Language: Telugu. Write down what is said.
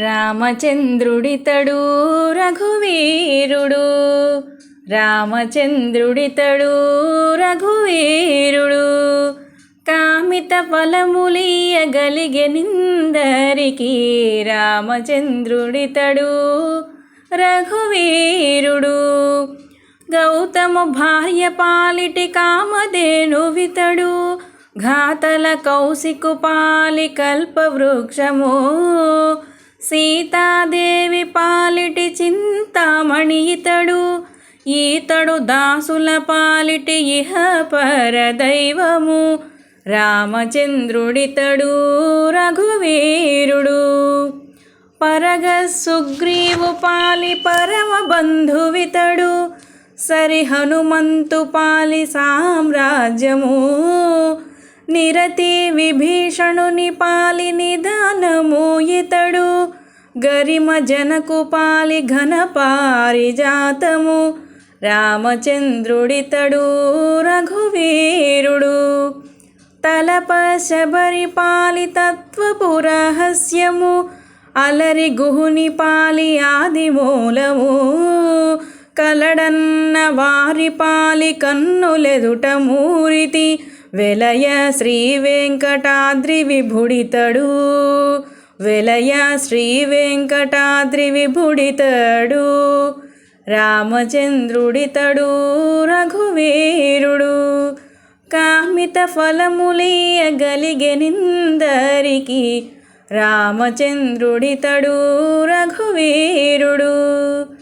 రామచంద్రుడితడు రఘువీరుడు, రామచంద్రుడితడు రఘువీరుడు. కామిత ఫలములియగలిగెనిందరికి, రామచంద్రుడితడు రఘువీరుడు. గౌతము భార్య పాలిటి కామధేనువితడు, ఘాతల కౌశికు పాలి కల్పవృక్షము. సీతాదేవి పాలిటి చింతామణి ఇతడు, ఈతడు దాసుల పాలిటి ఇహ పరదైవము. రామచంద్రుడితడు రఘువీరుడు. పరగ సుగ్రీవు పాలి పరమ బంధువితడు, సరి హనుమంతు పాలి సామ్రాజ్యము. నిరతి విభీషణుని పాలి నిదానము ఇతడు, గరిమ జనకు పాలి ఘన పారిజాతము. రామచంద్రుడితడు రఘువీరుడు. తలప శబరి పాలి తత్వపు రహస్యము, అలరి గుహుని పాలి ఆది మూలము. కలడన్న వారి పాలి కన్నులెదుట మూరితి, వెలయ శ్రీ వెంకటాద్రి విభుడితడు. వెలయ శ్రీ వెంకటాద్రి విభుడితడు. రామచంద్రుడితడు రఘువీరుడు. కామిత ఫలములియగలిగెనిందరికి, రామచంద్రుడితడు రఘువీరుడు.